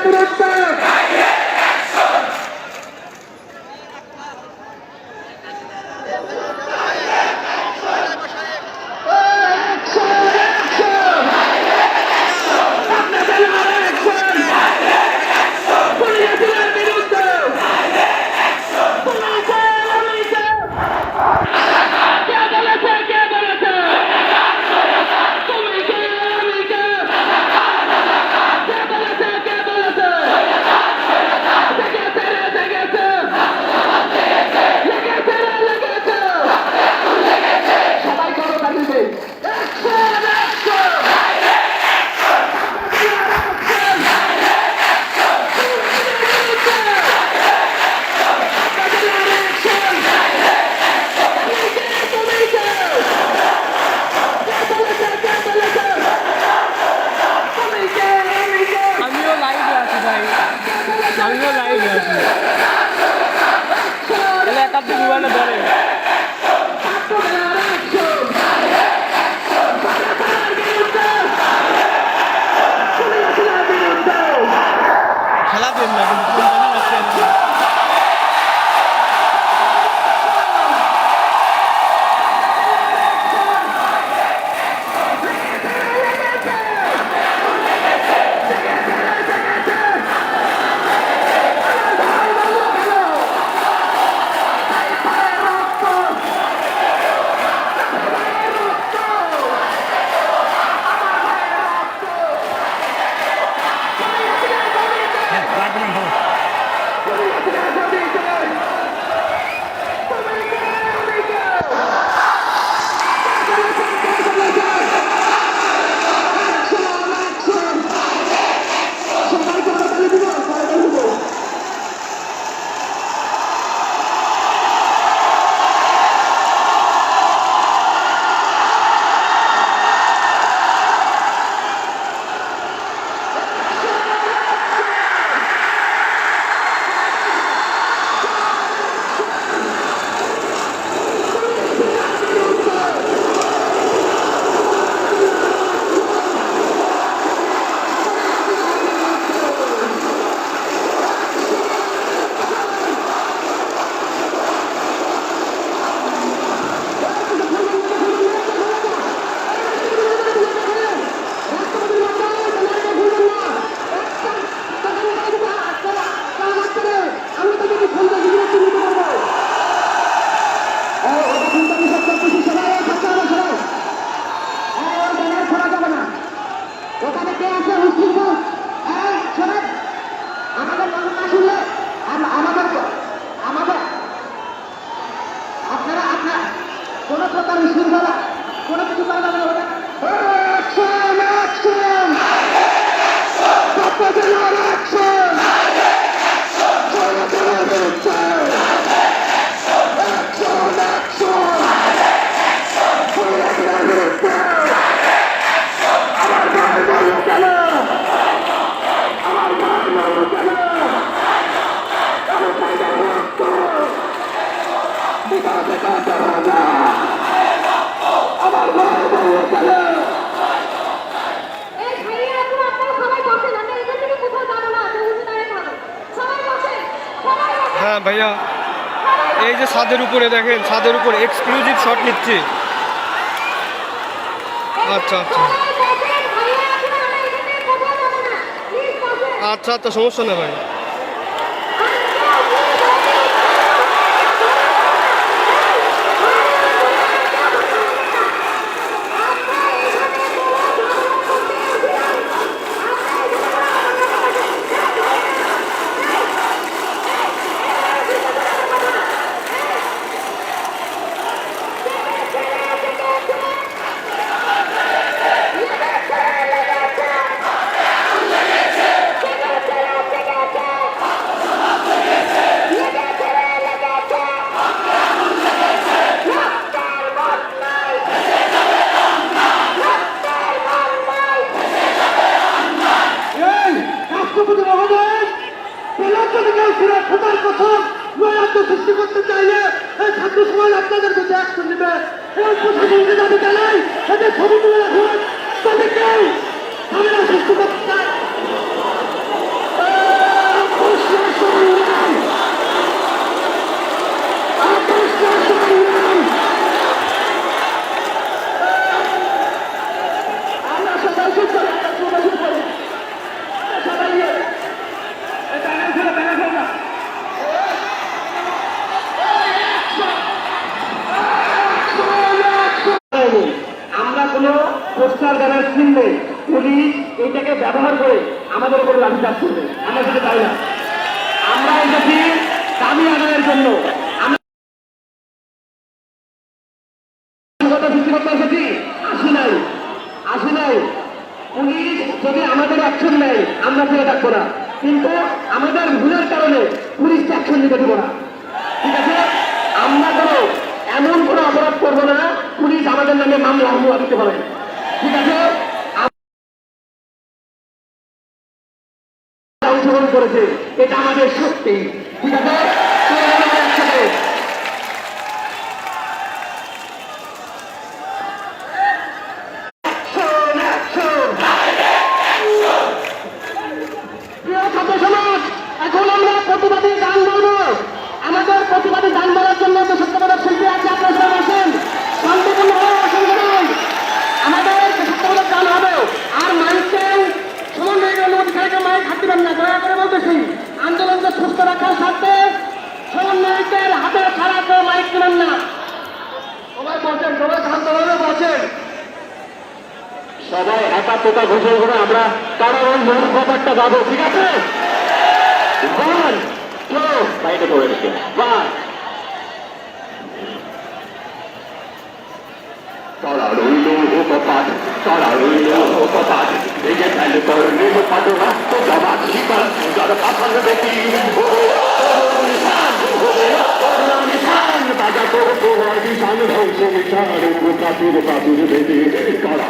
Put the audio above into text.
বিরুদ্ধে, সন্ত্রাসীদের বিরুদ্ধে। আমিও লাইভে আছি একাধিক বিমানে ধরে খেলা দেন না কিন্তু হ্যাঁ ভাইয়া এই যে ছাদের উপরে দেখেন ছাদের উপরে এক্সক্লুসিভ শট নিচ্ছে আচ্ছা আচ্ছা আচ্ছা আচ্ছা সমস্যা না ভাই সৃষ্টি করতে চাইলে এই ছাত্র সমাজ আপনাদের কাছে অ্যাকশন নেবে এই প্রশাসনকে দাবি জানাই এদের ছবি তুলে রাখুন তবে কেউ আমরা কোনো পোস্টার ব্যানার কিনলে পুলিশ এইটাকে ব্যবহার করে আমাদের উপর লাঠিচার্জ করবে, আমরা সেটা চাই না। আমরা এসেছি দাবি আদায়ের জন্য, আমরা সৃষ্টি করতে এসেছি, আসি নাই। পুলিশ যদি আমাদের অ্যাকশন নেয় আমরা ফিরে থাকবো না, কিন্তু আমাদের ভুলের কারণে পুলিশ অ্যাকশন নিতে দেবো না, ঠিক আছে? আমরা কোনো এমন কোনো অপরাধ করবো না পুলিশ আমাদের নামে মামলা হামলা দিতে পারে, ঠিক আছে? অংশগ্রহণ করেছে, এটা আমাদের শক্তি, ঠিক আছে? একসাথে এখন আমরা প্রতিবাদী গান বলবো। আমাদের প্রতিবাদী গান বলার জন্য যে সত্যবাদক শিল্পী আছে আপনারা সবাই আসেন, শান্তিপূর্ণভাবে অসুবিধা নেই। আমাদের সত্যবাদক গান হবে, আর মাইককে সমন্বয়ের অনুমতি ছাড়া মাইক হাত দিবেন না, দয়া করে বলতেছি। আন্দোলনকে সুস্থ রাখার স্বার্থে সমন্বয়কের হাতে ছাড়া কেউ মাইক দিবেন না। সবাই বলছেন, সবাই শান্তভাবে বলছেন, সবাই একা পোকা ঘোষণা করে আমরা কারাগার মূল ব্যাপারটা যাবো, ঠিক আছে? বাইরে করে রেখে তারা রইল উপপাত, তারা রইল উপপাত, ভেঙে ফেলে করবে পাঠনা তো জবাব শিকার যারা পাঠান দেখি বাজা করবো নিশান ধ্বংস নিশান কাতির কাতির বেদি কারা